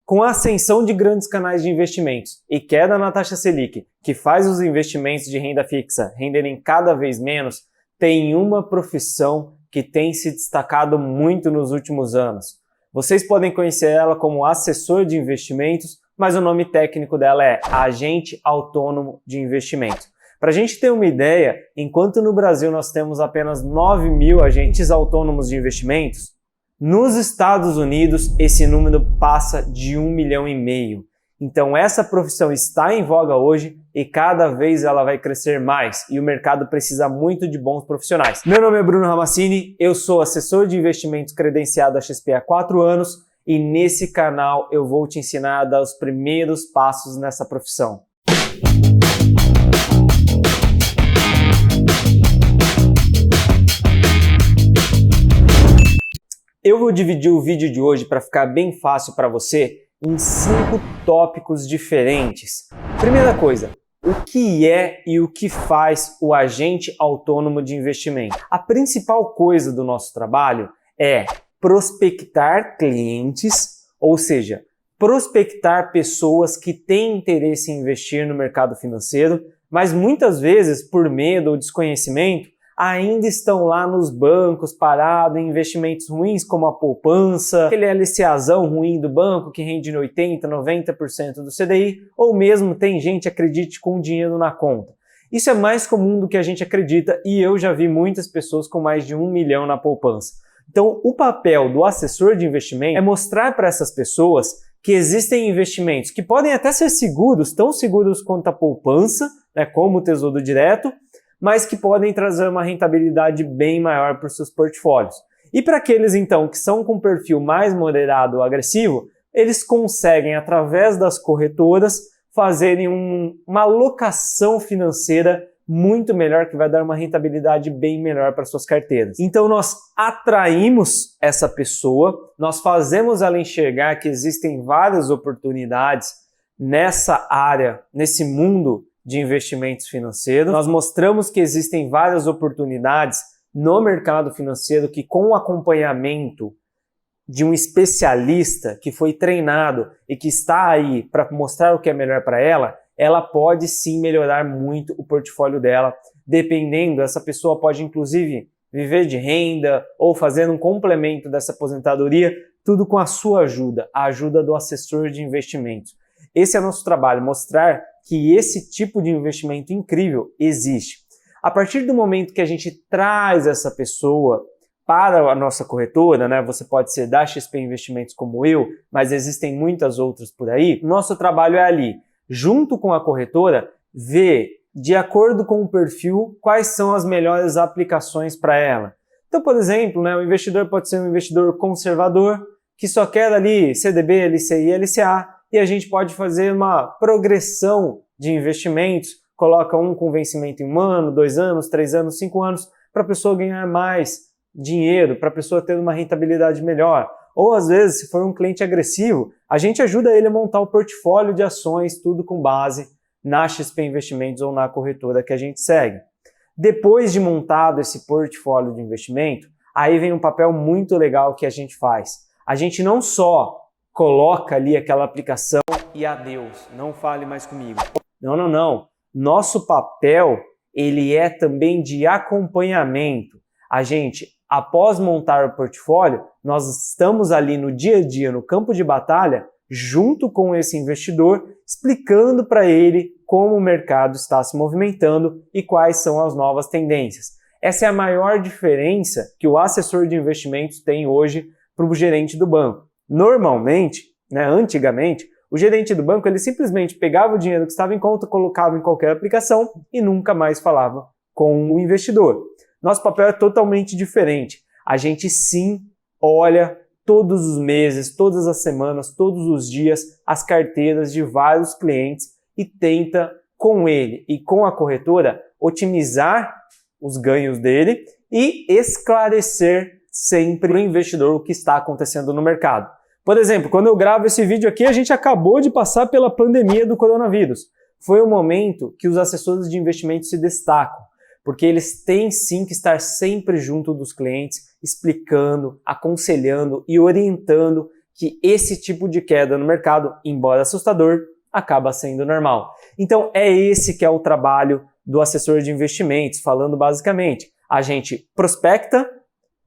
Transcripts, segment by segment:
Com a ascensão de grandes canais de investimentos e queda na taxa Selic, que faz os investimentos de renda fixa renderem cada vez menos, tem uma profissão que tem se destacado muito nos últimos anos. Vocês podem conhecer ela como assessor de investimentos, mas o nome técnico dela é agente autônomo de investimentos. Para a gente ter uma ideia, enquanto no Brasil nós temos apenas 9 mil agentes autônomos de investimentos, nos Estados Unidos esse número passa de 1,5 milhão. Então essa profissão está em voga hoje e cada vez ela vai crescer mais e o mercado precisa muito de bons profissionais. Meu nome é Bruno Ramassini, eu sou assessor de investimentos credenciado à XP há 4 anos e nesse canal eu vou te ensinar a dar os primeiros passos nessa profissão. Eu vou dividir o vídeo de hoje para ficar bem fácil para você em 5 tópicos diferentes. Primeira coisa, o que é e o que faz o agente autônomo de investimento? A principal coisa do nosso trabalho é prospectar clientes, ou seja, prospectar pessoas que têm interesse em investir no mercado financeiro, mas muitas vezes por medo ou desconhecimento ainda estão lá nos bancos parados em investimentos ruins como a poupança, aquele LCAzão ruim do banco que rende 80%, 90% do CDI, ou mesmo tem gente, acredite, com dinheiro na conta. Isso é mais comum do que a gente acredita e eu já vi muitas pessoas com mais de 1 milhão na poupança. Então o papel do assessor de investimento é mostrar para essas pessoas que existem investimentos que podem até ser seguros, tão seguros quanto a poupança, como o Tesouro Direto, mas que podem trazer uma rentabilidade bem maior para os seus portfólios. E para aqueles, então, que são com perfil mais moderado ou agressivo, eles conseguem, através das corretoras, fazerem uma alocação financeira muito melhor, que vai dar uma rentabilidade bem melhor para suas carteiras. Então nós atraímos essa pessoa, nós fazemos ela enxergar que existem várias oportunidades nessa área, nesse mundo de investimentos financeiros. Nós mostramos que existem várias oportunidades no mercado financeiro que, com o acompanhamento de um especialista que foi treinado e que está aí para mostrar o que é melhor para ela, ela pode sim melhorar muito o portfólio dela. Dependendo, essa pessoa pode inclusive viver de renda ou fazer um complemento dessa aposentadoria, tudo com a sua ajuda, a ajuda do assessor de investimentos. Esse é o nosso trabalho, mostrar que esse tipo de investimento incrível existe. A partir do momento que a gente traz essa pessoa para a nossa corretora, você pode ser da XP Investimentos como eu, mas existem muitas outras por aí, nosso trabalho é ali, junto com a corretora, ver, de acordo com o perfil, quais são as melhores aplicações para ela. Então, por exemplo, o investidor pode ser um investidor conservador, que só quer ali CDB, LCI, LCA, e a gente pode fazer uma progressão de investimentos, coloca um com vencimento em 1 ano, 2 anos, 3 anos, 5 anos, para a pessoa ganhar mais dinheiro, para a pessoa ter uma rentabilidade melhor. Ou às vezes, se for um cliente agressivo, a gente ajuda ele a montar o portfólio de ações, tudo com base na XP Investimentos ou na corretora que a gente segue. Depois de montado esse portfólio de investimento, aí vem um papel muito legal que a gente faz. A gente não só coloca ali aquela aplicação e adeus, não fale mais comigo. Não. Nosso papel, ele é também de acompanhamento. A gente, após montar o portfólio, nós estamos ali no dia a dia, no campo de batalha, junto com esse investidor, explicando para ele como o mercado está se movimentando e quais são as novas tendências. Essa é a maior diferença que o assessor de investimentos tem hoje para o gerente do banco. Normalmente, antigamente, o gerente do banco ele simplesmente pegava o dinheiro que estava em conta, colocava em qualquer aplicação e nunca mais falava com o investidor. Nosso papel é totalmente diferente. A gente sim olha todos os meses, todas as semanas, todos os dias as carteiras de vários clientes e tenta com ele e com a corretora otimizar os ganhos dele e esclarecer sempre para o investidor o que está acontecendo no mercado. Por exemplo, quando eu gravo esse vídeo aqui, a gente acabou de passar pela pandemia do coronavírus. Foi um momento que os assessores de investimentos se destacam, porque eles têm sim que estar sempre junto dos clientes, explicando, aconselhando e orientando que esse tipo de queda no mercado, embora assustador, acaba sendo normal. Então é esse que é o trabalho do assessor de investimentos, falando basicamente, a gente prospecta,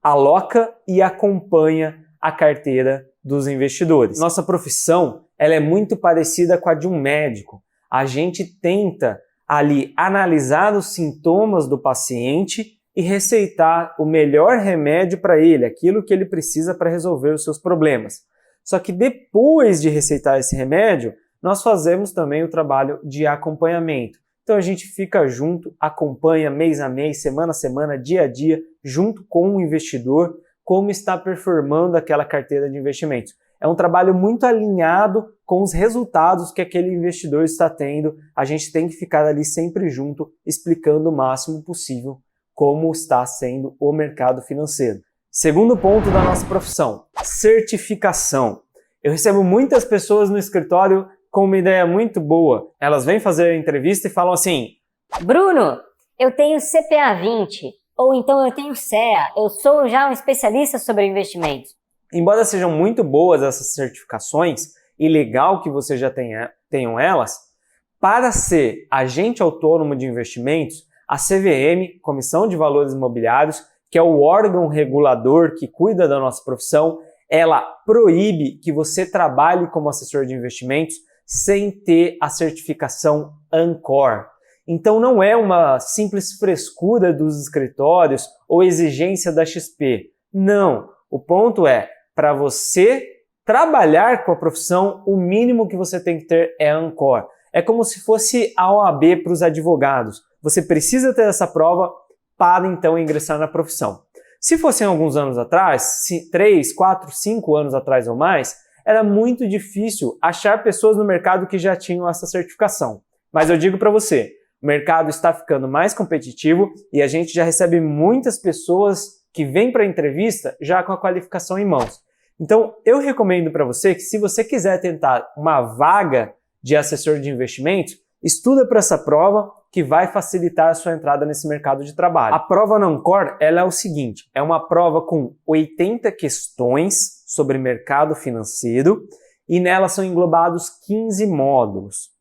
aloca e acompanha a carteira dos investidores. Nossa profissão, ela é muito parecida com a de um médico. A gente tenta ali analisar os sintomas do paciente e receitar o melhor remédio para ele, aquilo que ele precisa para resolver os seus problemas. Só que depois de receitar esse remédio, nós fazemos também o trabalho de acompanhamento. Então a gente fica junto, acompanha mês a mês, semana a semana, dia a dia, junto com o investidor, como está performando aquela carteira de investimentos. É um trabalho muito alinhado com os resultados que aquele investidor está tendo. A gente tem que ficar ali sempre junto, explicando o máximo possível como está sendo o mercado financeiro. Segundo ponto da nossa profissão, certificação. Eu recebo muitas pessoas no escritório com uma ideia muito boa. Elas vêm fazer a entrevista e falam assim: Bruno, eu tenho CPA 20, ou então eu tenho CEA, eu sou já um especialista sobre investimentos. Embora sejam muito boas essas certificações, e legal que você já tenham elas, para ser agente autônomo de investimentos, a CVM, Comissão de Valores Imobiliários, que é o órgão regulador que cuida da nossa profissão, ela proíbe que você trabalhe como assessor de investimentos sem ter a certificação Ancor. Então não é uma simples frescura dos escritórios ou exigência da XP. Não, o ponto é, para você trabalhar com a profissão, o mínimo que você tem que ter é Ancor. É como se fosse a OAB para os advogados. Você precisa ter essa prova para então ingressar na profissão. Se fossem alguns anos atrás, 3, 4, 5 anos atrás ou mais, era muito difícil achar pessoas no mercado que já tinham essa certificação. Mas eu digo para você, o mercado está ficando mais competitivo e a gente já recebe muitas pessoas que vêm para a entrevista já com a qualificação em mãos. Então, eu recomendo para você que se você quiser tentar uma vaga de assessor de investimentos, estuda para essa prova que vai facilitar a sua entrada nesse mercado de trabalho. A prova Ancor, ela é o seguinte, é uma prova com 80 questões sobre mercado financeiro e nela são englobados 15 módulos.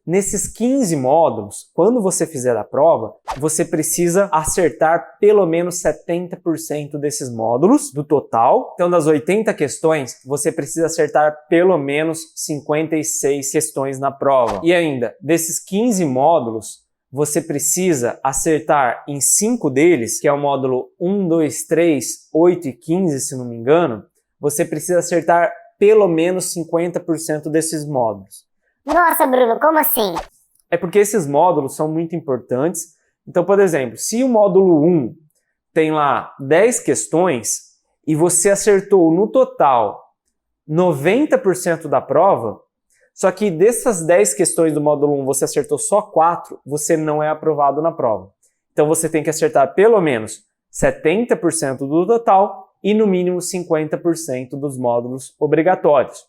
Nesses 15 módulos, quando você fizer a prova, você precisa acertar pelo menos 70% desses módulos do total. Então, das 80 questões, você precisa acertar pelo menos 56 questões na prova. E ainda, desses 15 módulos, você precisa acertar em 5 deles, que é o módulo 1, 2, 3, 8 e 15, se não me engano, você precisa acertar pelo menos 50% desses módulos. Nossa, Bruno, como assim? É porque esses módulos são muito importantes. Então, por exemplo, se o módulo 1 tem lá 10 questões e você acertou no total 90% da prova, só que dessas 10 questões do módulo 1 você acertou só 4, você não é aprovado na prova. Então você tem que acertar pelo menos 70% do total e no mínimo 50% dos módulos obrigatórios.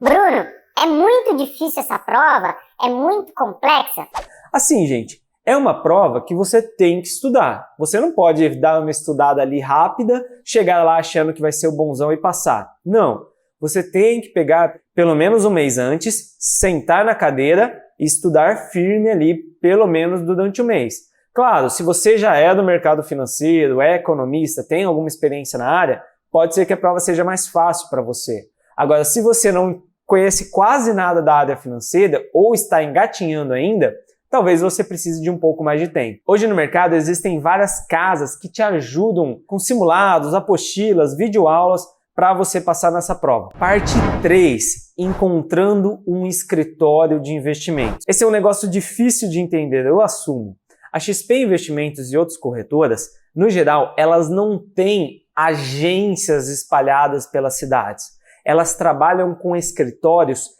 Bruno, é muito difícil essa prova? É muito complexa? Assim, gente, é uma prova que você tem que estudar. Você não pode dar uma estudada ali rápida, chegar lá achando que vai ser o bonzão e passar. Não. Você tem que pegar pelo menos um mês antes, sentar na cadeira e estudar firme ali pelo menos durante o mês. Claro, se você já é do mercado financeiro, é economista, tem alguma experiência na área, pode ser que a prova seja mais fácil para você. Agora, se você não conhece quase nada da área financeira ou está engatinhando ainda, talvez você precise de um pouco mais de tempo. Hoje no mercado existem várias casas que te ajudam com simulados, apostilas, videoaulas para você passar nessa prova. Parte 3, encontrando um escritório de investimentos. Esse é um negócio difícil de entender, eu assumo. A XP Investimentos e outras corretoras, no geral, elas não têm agências espalhadas pelas cidades. Elas trabalham com escritórios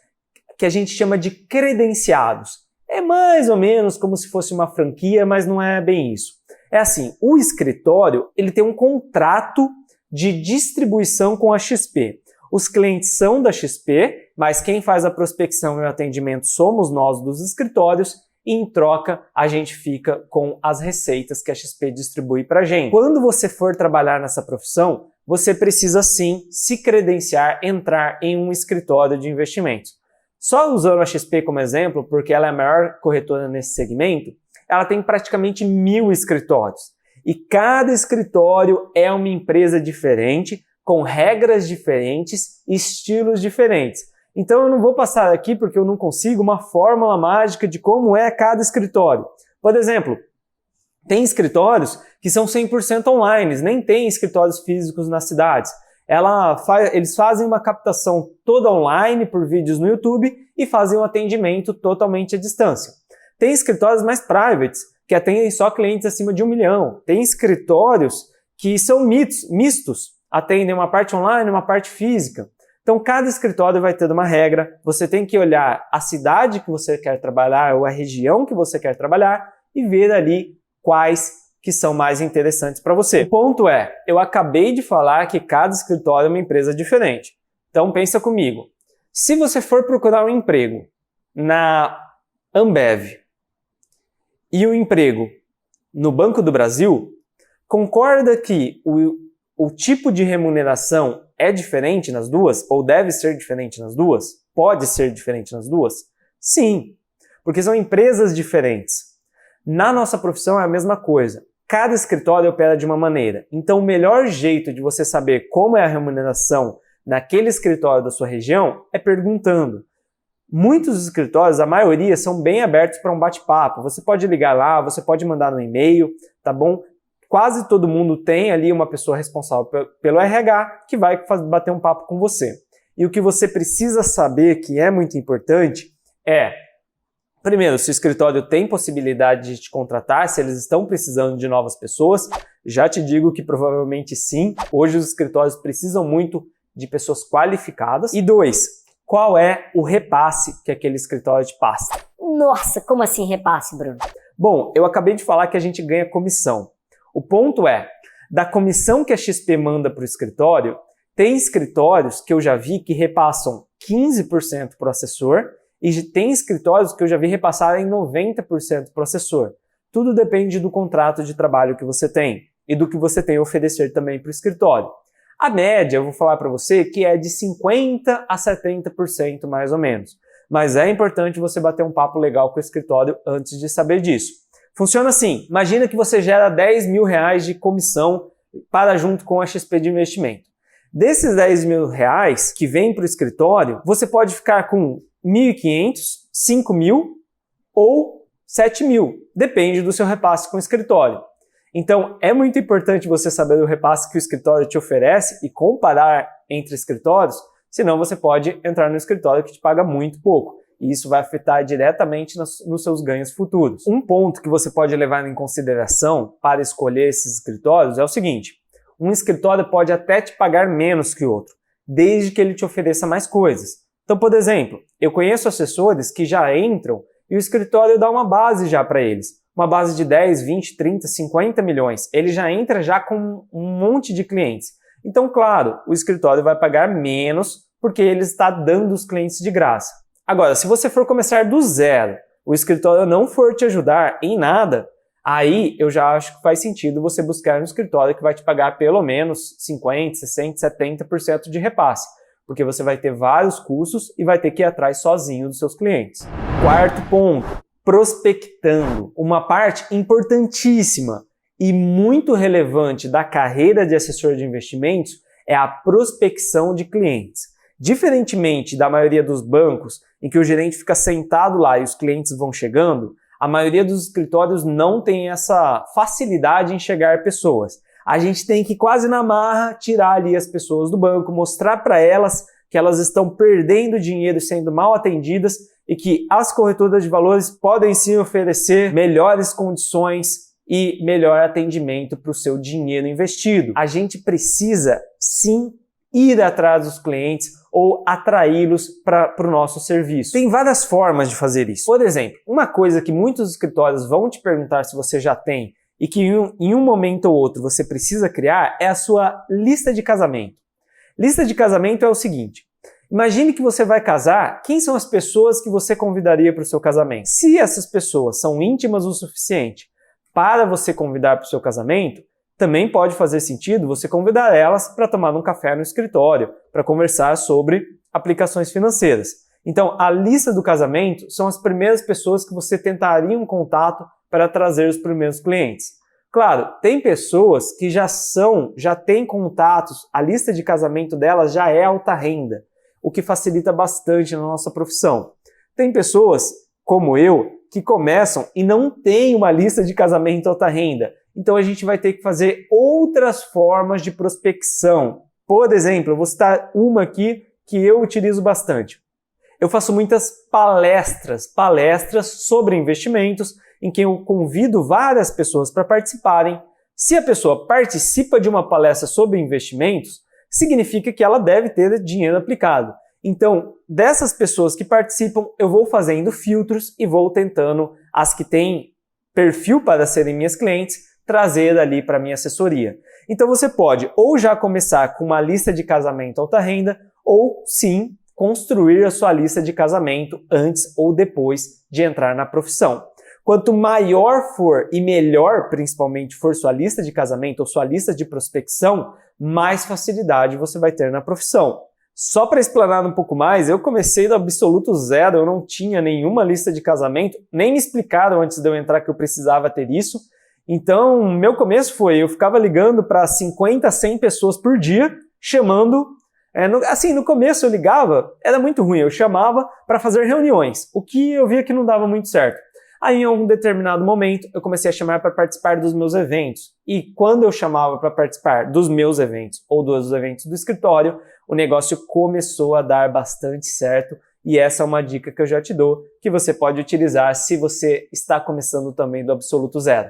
que a gente chama de credenciados. É mais ou menos como se fosse uma franquia, mas não é bem isso. É assim, o escritório ele tem um contrato de distribuição com a XP. Os clientes são da XP, mas quem faz a prospecção e o atendimento somos nós dos escritórios e em troca a gente fica com as receitas que a XP distribui para a gente. Quando você for trabalhar nessa profissão, você precisa sim se credenciar, entrar em um escritório de investimentos. Só usando a XP como exemplo, porque ela é a maior corretora nesse segmento, ela tem praticamente 1000 escritórios. E cada escritório é uma empresa diferente, com regras diferentes, estilos diferentes. Então eu não vou passar aqui porque eu não consigo uma fórmula mágica de como é cada escritório. Por exemplo, tem escritórios que são 100% online, nem tem escritórios físicos nas cidades. Eles fazem uma captação toda online por vídeos no YouTube e fazem um atendimento totalmente à distância. Tem escritórios mais privates, que atendem só clientes acima de 1 milhão. Tem escritórios que são mistos, atendem uma parte online e uma parte física. Então, cada escritório vai ter uma regra, você tem que olhar a cidade que você quer trabalhar ou a região que você quer trabalhar e ver ali quais que são mais interessantes para você. O ponto é, eu acabei de falar que cada escritório é uma empresa diferente. Então, pensa comigo. Se você for procurar um emprego na Ambev e um emprego no Banco do Brasil, concorda que o tipo de remuneração é diferente nas duas? Ou deve ser diferente nas duas? Pode ser diferente nas duas? Sim, porque são empresas diferentes. Na nossa profissão é a mesma coisa. Cada escritório opera de uma maneira. Então, o melhor jeito de você saber como é a remuneração naquele escritório da sua região é perguntando. Muitos escritórios, a maioria, são bem abertos para um bate-papo. Você pode ligar lá, você pode mandar no e-mail, tá bom? Quase todo mundo tem ali uma pessoa responsável pelo RH que vai bater um papo com você. E o que você precisa saber, que é muito importante, é, primeiro, se o escritório tem possibilidade de te contratar, se eles estão precisando de novas pessoas. Já te digo que provavelmente sim. Hoje os escritórios precisam muito de pessoas qualificadas. E 2, qual é o repasse que aquele escritório te passa? Nossa, como assim repasse, Bruno? Bom, eu acabei de falar que a gente ganha comissão. O ponto é, da comissão que a XP manda para o escritório, tem escritórios que eu já vi que repassam 15% para o assessor e tem escritórios que eu já vi repassarem 90% para o assessor. Tudo depende do contrato de trabalho que você tem e do que você tem a oferecer também para o escritório. A média, eu vou falar para você, que é de 50% a 70% mais ou menos. Mas é importante você bater um papo legal com o escritório antes de saber disso. Funciona assim, imagina que você gera R$10.000 de comissão para junto com a XP de investimento. Desses R$10.000 que vem para o escritório, você pode ficar com 1.500, 5.000 ou 7.000, depende do seu repasse com o escritório. Então, é muito importante você saber o repasse que o escritório te oferece e comparar entre escritórios, senão você pode entrar no escritório que te paga muito pouco. E isso vai afetar diretamente nos seus ganhos futuros. Um ponto que você pode levar em consideração para escolher esses escritórios é o seguinte: um escritório pode até te pagar menos que o outro, desde que ele te ofereça mais coisas. Então, por exemplo, eu conheço assessores que já entram e o escritório dá uma base já para eles. Uma base de 10, 20, 30, 50 milhões. Ele já entra já com um monte de clientes. Então, claro, o escritório vai pagar menos porque ele está dando os clientes de graça. Agora, se você for começar do zero, o escritório não for te ajudar em nada, aí eu já acho que faz sentido você buscar um escritório que vai te pagar pelo menos 50%, 60%, 70% de repasse, porque você vai ter vários custos e vai ter que ir atrás sozinho dos seus clientes. Quarto ponto, prospectando. Uma parte importantíssima e muito relevante da carreira de assessor de investimentos é a prospecção de clientes. Diferentemente da maioria dos bancos, em que o gerente fica sentado lá e os clientes vão chegando, a maioria dos escritórios não tem essa facilidade em chegar pessoas. A gente tem que quase na marra tirar ali as pessoas do banco, mostrar para elas que elas estão perdendo dinheiro sendo mal atendidas e que as corretoras de valores podem sim oferecer melhores condições e melhor atendimento para o seu dinheiro investido. A gente precisa sim ir atrás dos clientes ou atraí-los para o nosso serviço. Tem várias formas de fazer isso. Por exemplo, uma coisa que muitos escritórios vão te perguntar se você já tem e que em um momento ou outro você precisa criar é a sua lista de casamento. Lista de casamento é o seguinte: imagine que você vai casar, quem são as pessoas que você convidaria para o seu casamento? Se essas pessoas são íntimas o suficiente para você convidar para o seu casamento, Também pode fazer sentido você convidar elas para tomar um café no escritório, para conversar sobre aplicações financeiras. Então, a lista do casamento são as primeiras pessoas que você tentaria um contato para trazer os primeiros clientes. Claro, tem pessoas que já têm contatos, a lista de casamento delas já é alta renda, o que facilita bastante na nossa profissão. Tem pessoas, como eu, que começam e não têm uma lista de casamento alta renda. Então a gente vai ter que fazer outras formas de prospecção. Por exemplo, eu vou citar uma aqui que eu utilizo bastante. Eu faço muitas palestras sobre investimentos, em que eu convido várias pessoas para participarem. Se a pessoa participa de uma palestra sobre investimentos, significa que ela deve ter dinheiro aplicado. Então, dessas pessoas que participam, eu vou fazendo filtros e vou tentando as que têm perfil para serem minhas clientes, trazer ali para minha assessoria. Então você pode ou já começar com uma lista de casamento alta renda, ou sim, construir a sua lista de casamento antes ou depois de entrar na profissão. Quanto maior for e melhor, principalmente, for sua lista de casamento ou sua lista de prospecção, mais facilidade você vai ter na profissão. Só para explanar um pouco mais, eu comecei do absoluto zero, eu não tinha nenhuma lista de casamento, nem me explicaram antes de eu entrar que eu precisava ter isso. Então, meu começo eu ficava ligando para 50, 100 pessoas por dia, chamando. No começo eu ligava, era muito ruim, eu chamava para fazer reuniões, o que eu via que não dava muito certo. Aí, em algum determinado momento, eu comecei a chamar para participar dos meus eventos. E quando eu chamava para participar dos meus eventos ou dos eventos do escritório, o negócio começou a dar bastante certo. E essa é uma dica que eu já te dou, que você pode utilizar se você está começando também do absoluto zero.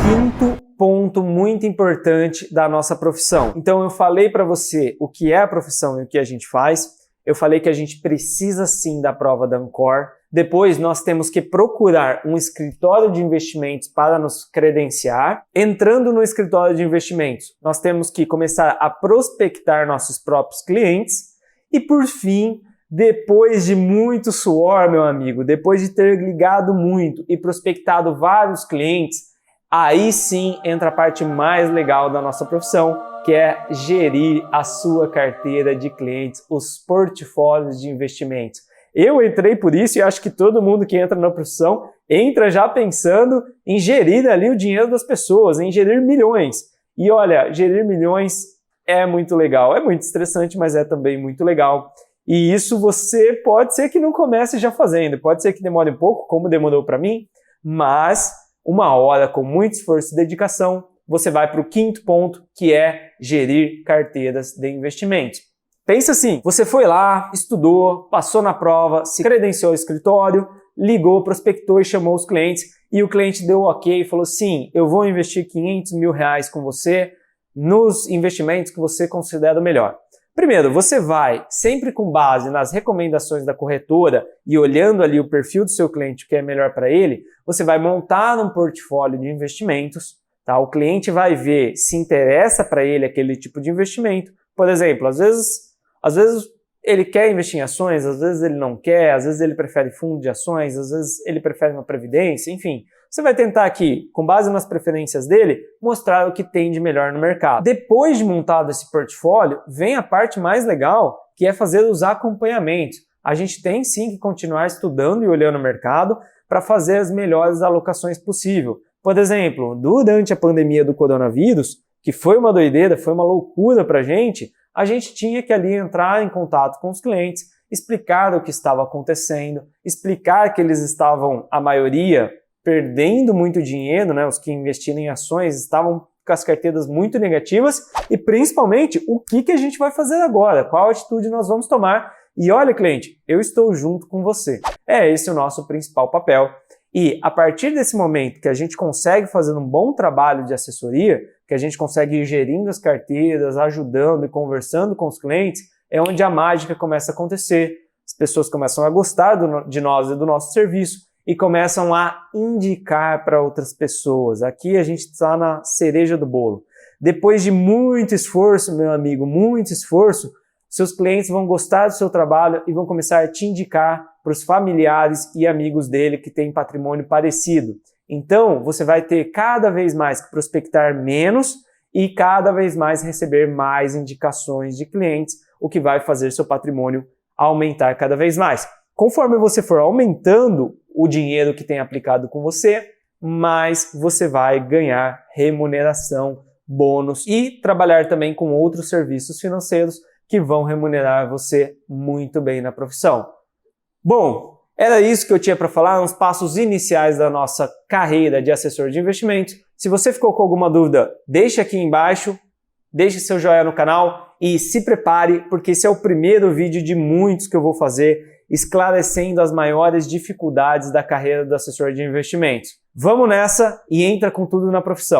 Quinto ponto muito importante da nossa profissão. Então, eu falei para você o que é a profissão e o que a gente faz. Eu falei que a gente precisa sim da prova da Ancor. Depois, nós temos que procurar um escritório de investimentos para nos credenciar. Entrando no escritório de investimentos, nós temos que começar a prospectar nossos próprios clientes. E, por fim, depois de muito suor, meu amigo, depois de ter ligado muito e prospectado vários clientes, aí sim entra a parte mais legal da nossa profissão, que é gerir a sua carteira de clientes, os portfólios de investimentos. Eu entrei por isso e acho que todo mundo que entra na profissão entra já pensando em gerir ali o dinheiro das pessoas, em gerir milhões. E olha, gerir milhões é muito legal, é muito estressante, mas é também muito legal. E isso você pode ser que não comece já fazendo, pode ser que demore um pouco, como demorou para mim, mas uma hora com muito esforço e dedicação, você vai para o quinto ponto, que é gerir carteiras de investimentos. Pensa assim, você foi lá, estudou, passou na prova, se credenciou ao escritório, ligou, prospectou e chamou os clientes, e o cliente deu ok e falou, sim, eu vou investir R$500 mil com você nos investimentos que você considera o melhor. Primeiro, você vai, sempre com base nas recomendações da corretora e olhando ali o perfil do seu cliente, o que é melhor para ele, você vai montar um portfólio de investimentos, tá? O cliente vai ver se interessa para ele aquele tipo de investimento. Por exemplo, às vezes ele quer investir em ações, às vezes ele não quer, às vezes ele prefere fundo de ações, às vezes ele prefere uma previdência, enfim. Você vai tentar aqui, com base nas preferências dele, mostrar o que tem de melhor no mercado. Depois de montado esse portfólio, vem a parte mais legal, que é fazer os acompanhamentos. A gente tem sim que continuar estudando e olhando o mercado para fazer as melhores alocações possível. Por exemplo, durante a pandemia do coronavírus, que foi uma doideira, foi uma loucura para a gente tinha que ali entrar em contato com os clientes, explicar o que estava acontecendo, explicar que eles estavam, a maioria, perdendo muito dinheiro, né? Os que investiram em ações estavam com as carteiras muito negativas e principalmente o que a gente vai fazer agora, qual atitude nós vamos tomar. E olha, cliente, eu estou junto com você. Esse é o nosso principal papel. E a partir desse momento que a gente consegue fazer um bom trabalho de assessoria, que a gente consegue ir gerindo as carteiras, ajudando e conversando com os clientes, é onde a mágica começa a acontecer. As pessoas começam a gostar de nós e do nosso serviço e começam a indicar para outras pessoas. Aqui a gente está na cereja do bolo. Depois de muito esforço, meu amigo, muito esforço, seus clientes vão gostar do seu trabalho e vão começar a te indicar para os familiares e amigos dele que têm patrimônio parecido. Então, você vai ter cada vez mais que prospectar menos e cada vez mais receber mais indicações de clientes, o que vai fazer seu patrimônio aumentar cada vez mais. Conforme você for aumentando o dinheiro que tem aplicado com você, mais você vai ganhar remuneração, bônus e trabalhar também com outros serviços financeiros que vão remunerar você muito bem na profissão. Bom, era isso que eu tinha para falar, uns passos iniciais da nossa carreira de assessor de investimentos. Se você ficou com alguma dúvida, deixe aqui embaixo, deixe seu joinha no canal e se prepare, porque esse é o primeiro vídeo de muitos que eu vou fazer esclarecendo as maiores dificuldades da carreira do assessor de investimentos. Vamos nessa e entra com tudo na profissão.